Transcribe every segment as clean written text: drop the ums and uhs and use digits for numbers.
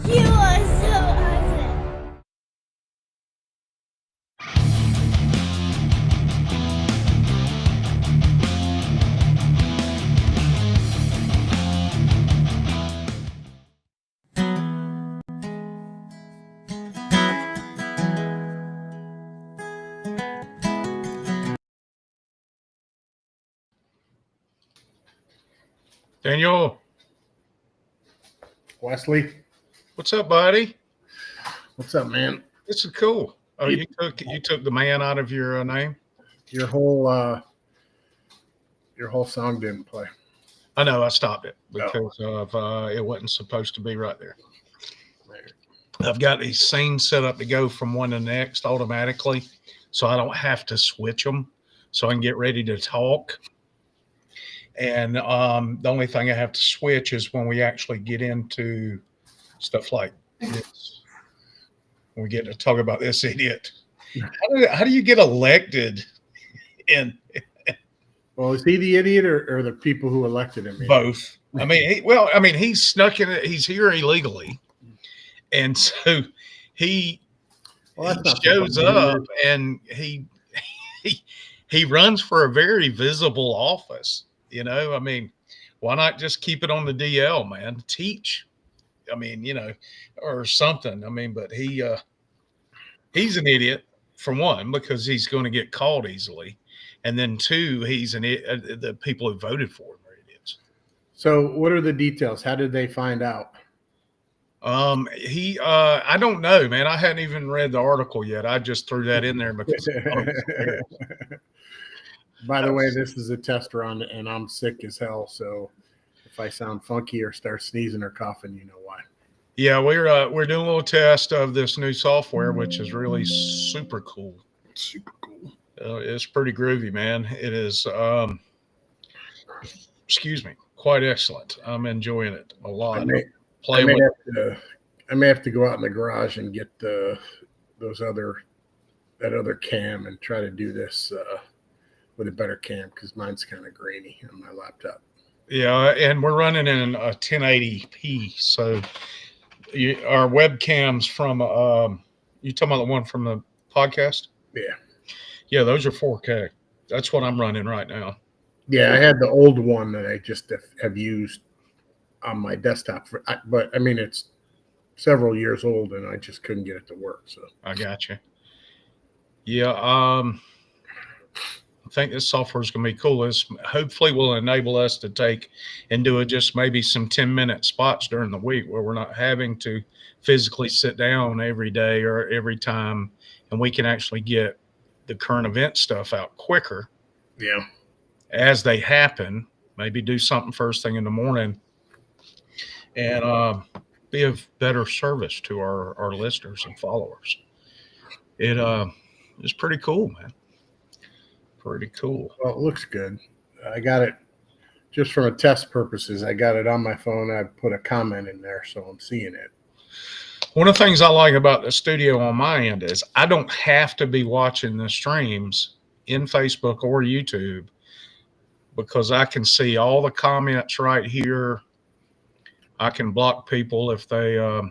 You are so awesome. Daniel, Wesley, what's up, buddy? what's up, man? This is cool. Oh, you took the man out of your name? Your whole song didn't play. I know. I stopped it because of it wasn't supposed to be right there. I've got these scenes set up to go from one to the next automatically, so I don't have to switch them, so I can get ready to talk. And the only thing I have to switch is when we actually get into stuff like this. When we get to talk about this idiot. How do you get elected in Well, is he the idiot or the people who elected him? both? I mean, he's snuck in. He's here illegally, and so he shows up and he runs for a very visible office. You know, I mean, why not just keep it on the DL, man? Teach. I mean, or something. I mean, but he's an idiot for one because he's going to get caught easily, and then two, the people who voted for him are idiots. So, what are the details? How did they find out? I don't know, man. I hadn't even read the article yet. I just threw that in there because. By the way, this is a test run, and I'm sick as hell. So, if I sound funky or start sneezing or coughing, you know why. Yeah, we're doing a little test of this new software, which is really super cool. Super cool. It's pretty groovy, man. It is. Excuse me, quite excellent. I'm enjoying it a lot. I may have to go out in the garage and get that other cam and try to do this with a better cam because mine's kind of grainy on my laptop. Yeah, and we're running in a 1080p. So our webcams from you talking about the one from the podcast? Yeah, those are 4K. That's what I'm running right now. Yeah, I had the old one that I just have used on my desktop but I mean it's several years old and I just couldn't get it to work. So I got you. Yeah. I think this software is going to be cool. This hopefully will enable us to take and do it just maybe some 10-minute spots during the week where we're not having to physically sit down every day or every time, and we can actually get the current event stuff out quicker Yeah. as they happen. Maybe do something first thing in the morning and be of better service to our listeners and followers. It is pretty cool, man. Pretty cool. Well, it looks good. I got it just from a test purposes. I got it on my phone. I put a comment in there, so I'm seeing it. One of the things I like about the studio on my end is I don't have to be watching the streams in Facebook or YouTube because I can see all the comments right here. I can block people if they How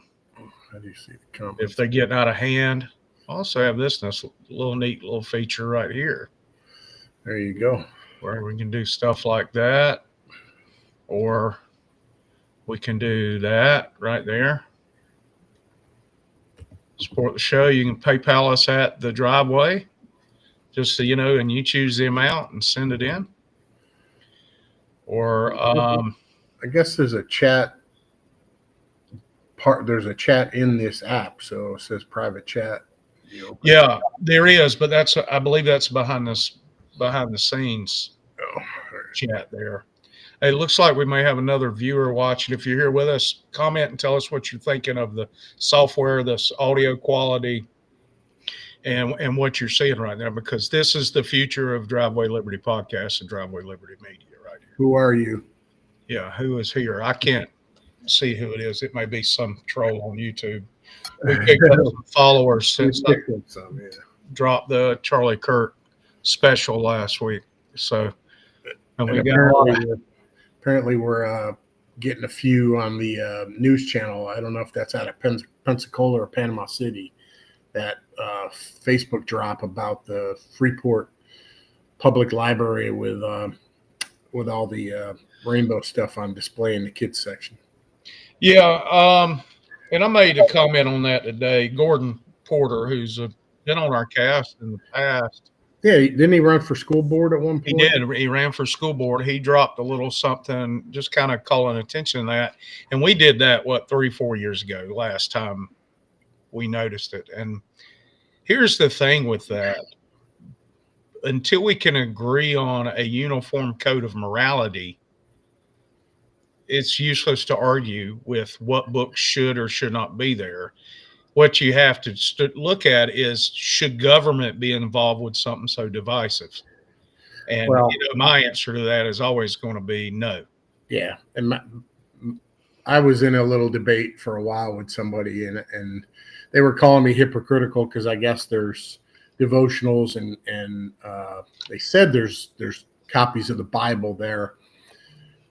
do you see the comments? if they're getting out of hand. I also have this little neat little feature right here There you go. where we can do stuff like that, or we can do that right there. Support the show. You can PayPal us at the driveway, just so you know, and you choose the amount and send it in. Or I guess there's a chat part. There's a chat in this app, so it says private chat. yeah, there is, but I believe that's behind the scenes Oh, chat there. It looks like we may have another viewer watching. If you're here with us, comment and tell us what you're thinking of the software, this audio quality, and what you're seeing right now, because this is the future of Driveway Liberty Podcast and Driveway Liberty Media right here. who are you? Yeah, who is here? I can't see who it is. It may be some troll on YouTube. We picked up some followers since I dropped the Charlie Kirk special last week. So, and we got apparently we're getting a few on the news channel. I don't know if that's out of Pensacola or Panama City. That Facebook drop about the Freeport Public Library with all the rainbow stuff on display in the kids section. Yeah, and I made a comment on that today. Gordon Porter, who's been on our cast in the past. Yeah, didn't he run for school board at one point? He did. He ran for school board. He dropped a little something, just kind of calling attention to that. And we did that, 3-4 years ago, last time we noticed it. And here's the thing with that. Until we can agree on a uniform code of morality, it's useless to argue with what books should or should not be there. What you have to look at is, should government be involved with something so divisive? And my answer to that is always going to be no. Yeah, and I was in a little debate for a while with somebody, and they were calling me hypocritical because I guess there's devotionals and they said there's copies of the Bible there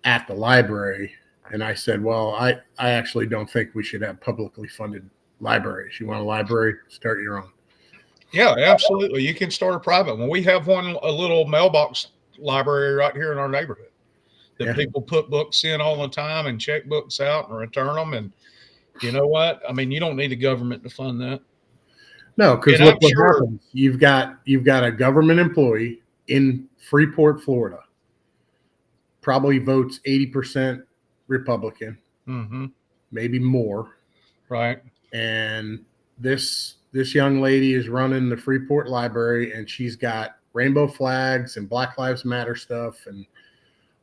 at the library, and I said, well, I actually don't think we should have publicly funded libraries. You want a library? Start your own. Yeah, absolutely. You can start a private one. We have a little mailbox library right here in our neighborhood that people put books in all the time and check books out and return them. And you know what? I mean, you don't need the government to fund that. No, because look what happens. You've got a government employee in Freeport, Florida, probably votes 80% Republican, maybe more. Right. And this young lady is running the Freeport Library, and she's got rainbow flags and Black Lives Matter stuff and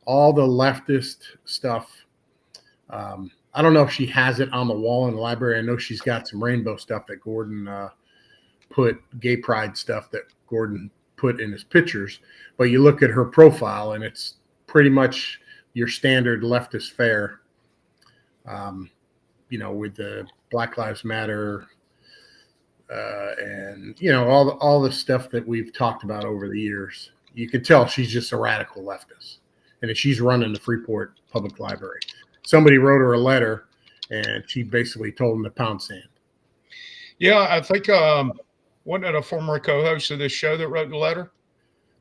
all the leftist stuff. I don't know if she has it on the wall in the library. I know she's got some rainbow stuff that Gordon put, gay pride stuff that Gordon put in his pictures. But you look at her profile, and it's pretty much your standard leftist fare. With the Black Lives Matter and all the stuff that we've talked about over the years. You can tell she's just a radical leftist, and she's running the Freeport Public Library. Somebody wrote her a letter, and she basically told them to pound sand. Yeah, I think wasn't it a former co-host of this show that wrote the letter?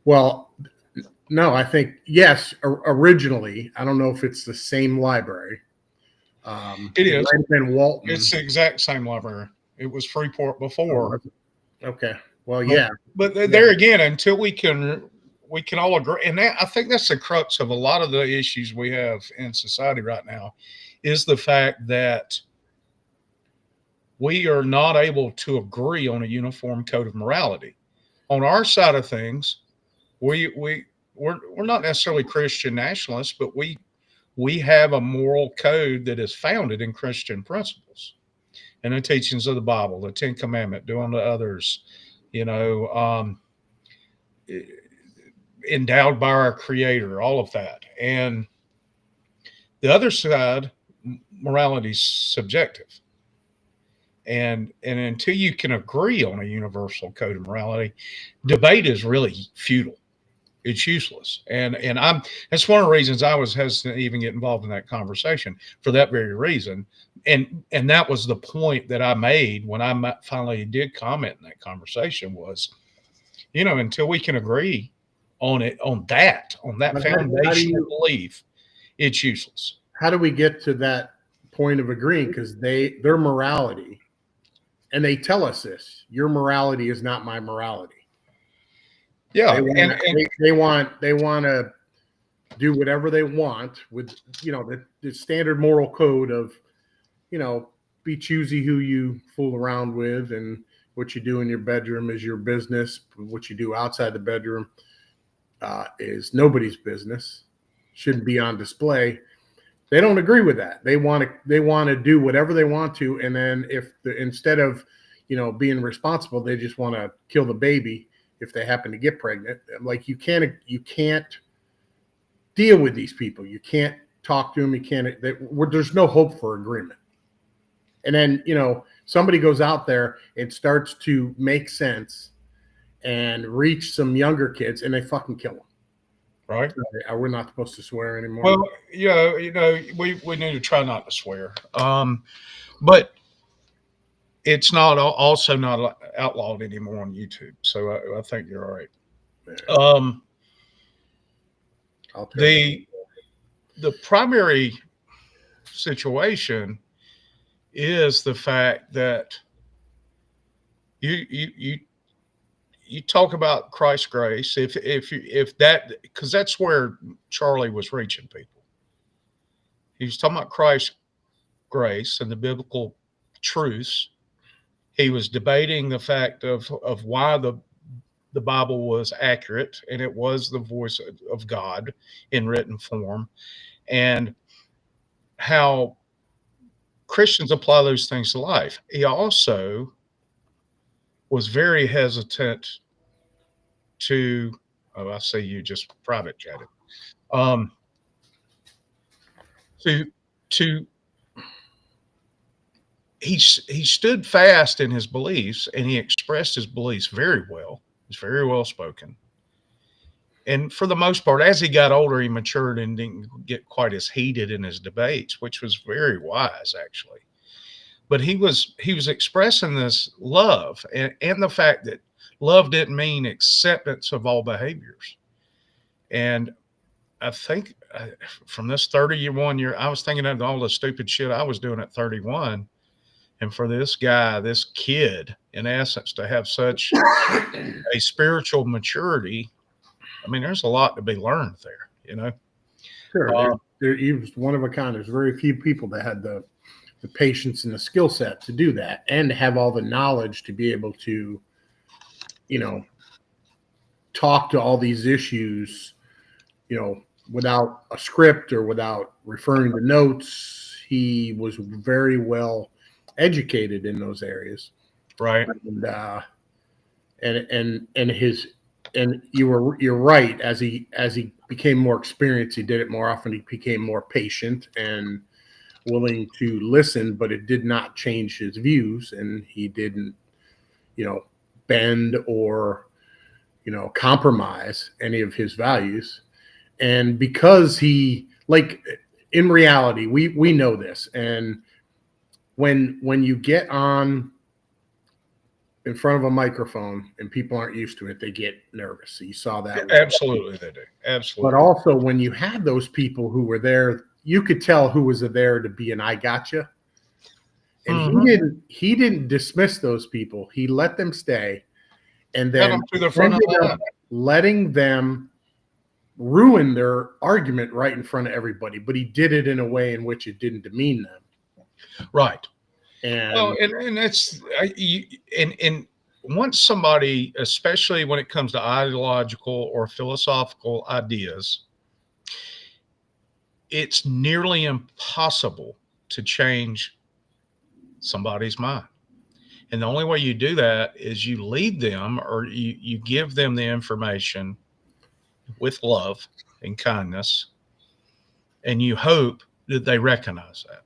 Well, no, I think yes. Originally, I don't know if it's the same library. It is. It might have been Walton. It's the exact same library. It was Freeport before. Okay. Well, yeah, but there again, until we can all agree, and I think that's the crux of a lot of the issues we have in society right now, is the fact that we are not able to agree on a uniform code of morality. On our side of things, we're not necessarily Christian nationalists, but we have a moral code that is founded in Christian principles and the teachings of the Bible, the Ten Commandments, do unto others, endowed by our Creator, all of that. And the other side, morality is subjective. And until you can agree on a universal code of morality, debate is really futile. It's useless. And that's one of the reasons I was hesitant to even get involved in that conversation, for that very reason. And that was the point that I made when I finally did comment in that conversation was, until we can agree on it, on that foundational belief, it's useless. How do we get to that point of agreeing? Because their morality, and they tell us this, your morality is not my morality. Yeah, they want to do whatever they want with the standard moral code of be choosy who you fool around with, and what you do in your bedroom is your business. What you do outside the bedroom is nobody's business. Shouldn't be on display. They don't agree with that. They want to do whatever they want to, and then instead of being responsible, they just want to kill the baby if they happen to get pregnant. Like, you can't deal with these people. You can't talk to them. There's no hope for agreement. And then, somebody goes out there and starts to make sense and reach some younger kids, and they fucking kill them. Right. We're not supposed to swear anymore. Well, we need to try not to swear. But it's also not outlawed anymore on YouTube. So I think you're all right. The primary situation is the fact that you talk about Christ's grace, because that's where Charlie was reaching people. He was talking about Christ's grace and the biblical truths. He was debating the fact of why the Bible was accurate, and it was the voice of God in written form, and how Christians apply those things to life. He also was very hesitant to, I see you just private chatted, he stood fast in his beliefs, and he expressed his beliefs very well. He's very well spoken. And for the most part, as he got older, he matured and didn't get quite as heated in his debates, which was very wise, actually. But he was expressing this love, and the fact that love didn't mean acceptance of all behaviors. And I think from this 31 year, I was thinking of all the stupid shit I was doing at 31. And for this guy, this kid, in essence, to have such a spiritual maturity, I mean, there's a lot to be learned there, Sure. He was one of a kind. There's very few people that had the patience and the skill set to do that, and to have all the knowledge to be able to, talk to all these issues, without a script or without referring to notes. He was very well educated in those areas, right? And you're right. As he became more experienced, he did it more often. He became more patient and willing to listen, but it did not change his views, and he didn't, bend or, compromise any of his values. And because in reality, we know this, and when you get on in front of a microphone and people aren't used to it, they get nervous. So you saw that. Absolutely, they do. Absolutely. But also, when you had those people who were there, you could tell who was there to be an I gotcha. And he didn't dismiss those people. He let them stay. and Got then them to the front of the line. letting them ruin their argument right in front of everybody. But he did it in a way in which it didn't demean them. Right. And Well, and that's and once somebody, especially when it comes to ideological or philosophical ideas, it's nearly impossible to change somebody's mind. And the only way you do that is you lead them, or you give them the information with love and kindness, and you hope that they recognize that.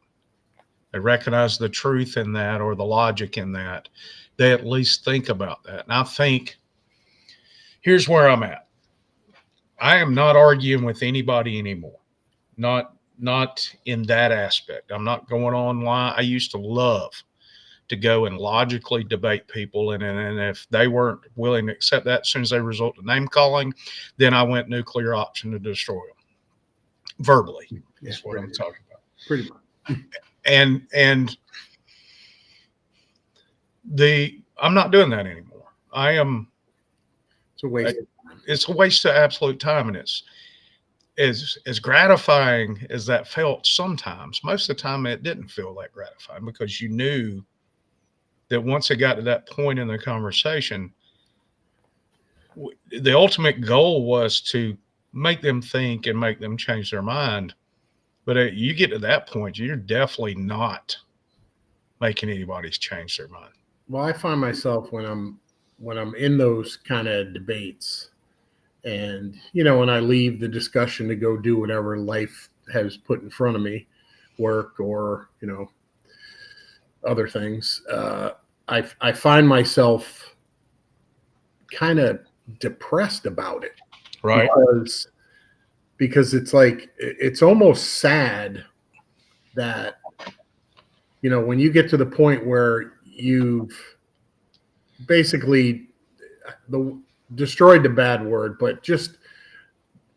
They recognize the truth in that, or the logic in that. They at least think about that. And I think here's where I'm at. I am not arguing with anybody anymore. Not in that aspect. I'm not going online. I used to love to go and logically debate people, and if they weren't willing to accept that, as soon as they resort to name calling, then I went nuclear option to destroy them verbally. That's what I'm talking about. Pretty much. And I'm not doing that anymore. It's a waste. It's a waste of absolute time, and it's as gratifying as that felt sometimes. Most of the time, it didn't feel that gratifying, because you knew that once it got to that point in the conversation, the ultimate goal was to make them think and make them change their mind. But you get to that point, you're definitely not making anybody's change their mind. Well, I find myself when I'm in those kind of debates, and when I leave the discussion to go do whatever life has put in front of me, work or other things, I find myself kind of depressed about it, right? Because it's like, it's almost sad that when you get to the point where you've basically destroyed the bad word, but just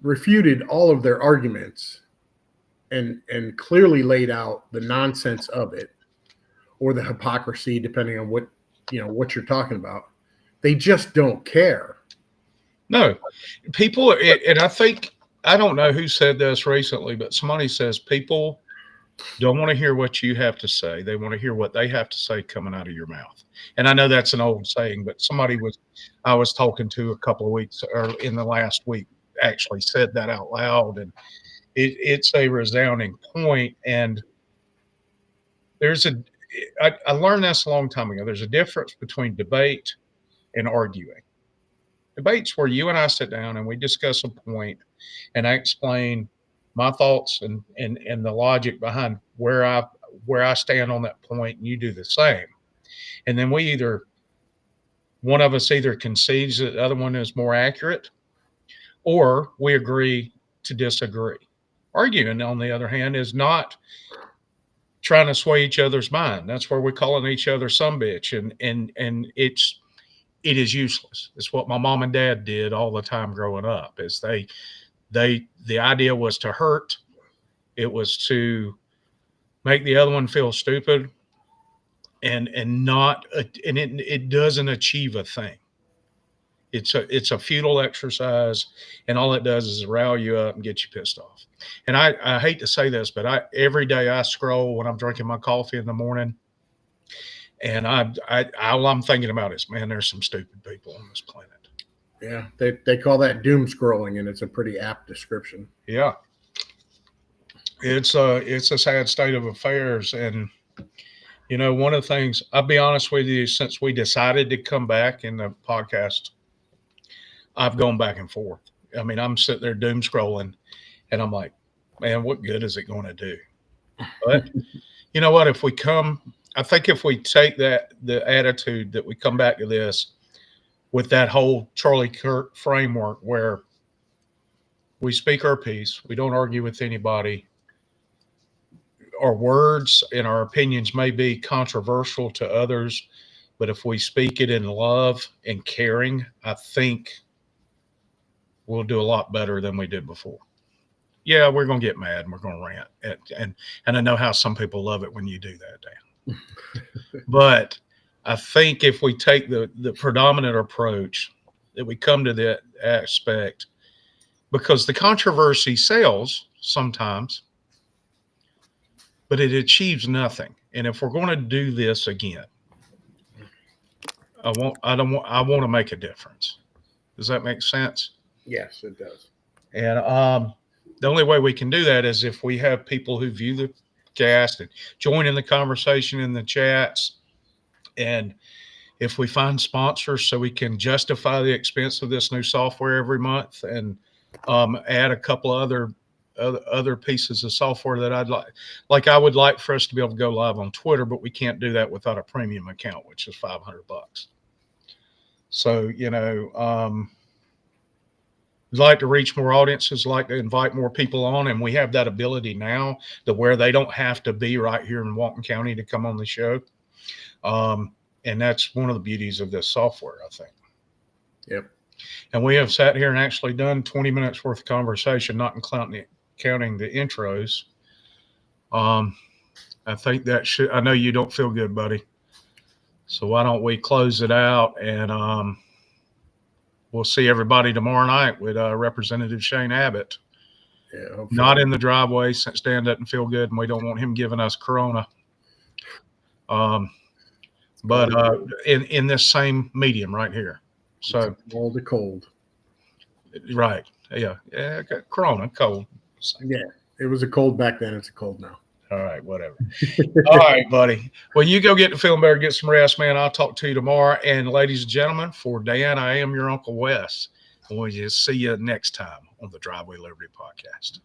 refuted all of their arguments and clearly laid out the nonsense of it, or the hypocrisy, depending on what you're talking about. They just don't care. No, people, and I don't know who said this recently, but somebody says people don't want to hear what you have to say. They want to hear what they have to say coming out of your mouth. And I know that's an old saying, but I was talking to a couple of weeks, or in the last week, actually said that out loud. And it's a resounding point. And I learned this a long time ago. There's a difference between debate and arguing. Debates where you and I sit down and we discuss a point, and I explain my thoughts and the logic behind where I stand on that point, and you do the same. And then one of us either concedes that the other one is more accurate, or we agree to disagree. Arguing, on the other hand, is not trying to sway each other's mind. That's where we're calling each other some bitch, and it is useless. It's what my mom and dad did all the time growing up. Is the idea was to hurt. It was to make the other one feel stupid, and it doesn't achieve a thing. It's a futile exercise, and all it does is rile you up and get you pissed off. And I hate to say this, but every day I scroll when I'm drinking my coffee in the morning, and all I'm thinking about is, man, there's some stupid people on this planet. Yeah, they call that doom scrolling, and it's a pretty apt description. Yeah, it's a sad state of affairs. And one of the things, I'll be honest with you, since we decided to come back in the podcast, I've gone back and forth. I mean, I'm sitting there doom scrolling, and I'm like, man, what good is it going to do? But you know what? I think if we take the attitude that we come back to this with that whole Charlie Kirk framework, where we speak our piece, we don't argue with anybody. Our words and our opinions may be controversial to others, but if we speak it in love and caring, I think we'll do a lot better than we did before. Yeah, we're going to get mad and we're going to rant. And I know how some people love it when you do that, Dan. But I think if we take the predominant approach that we come to that aspect, because the controversy sells sometimes, but it achieves nothing. And if we're going to do this again, I want to make a difference. Does that make sense? Yes, it does. And the only way we can do that is if we have people who view the cast and join in the conversation in the chats. And if we find sponsors so we can justify the expense of this new software every month, and add a couple of other pieces of software that I'd like I would like for us to be able to go live on Twitter, but we can't do that without a premium account, which is $500. So, like to reach more audiences, like to invite more people on, and we have that ability now to where they don't have to be right here in Walton County to come on the show. And that's one of the beauties of this software, I think. Yep. And we have sat here and actually done 20 minutes worth of conversation, not counting the intros. I think that should, I know you don't feel good, buddy. So why don't we close it out, and we'll see everybody tomorrow night with Representative Shane Abbott. Yeah, hopefully. Not in the driveway since Dan doesn't feel good and we don't want him giving us corona. But in this same medium right here. So all the cold. Right. Yeah. Corona, cold. Yeah. It was a cold back then. It's a cold now. All right, whatever. All right, buddy. Well, you go get the feeling better, get some rest, man. I'll talk to you tomorrow. And ladies and gentlemen, for Dan, I am your Uncle Wes. And we'll just see you next time on the Driveway Liberty Podcast.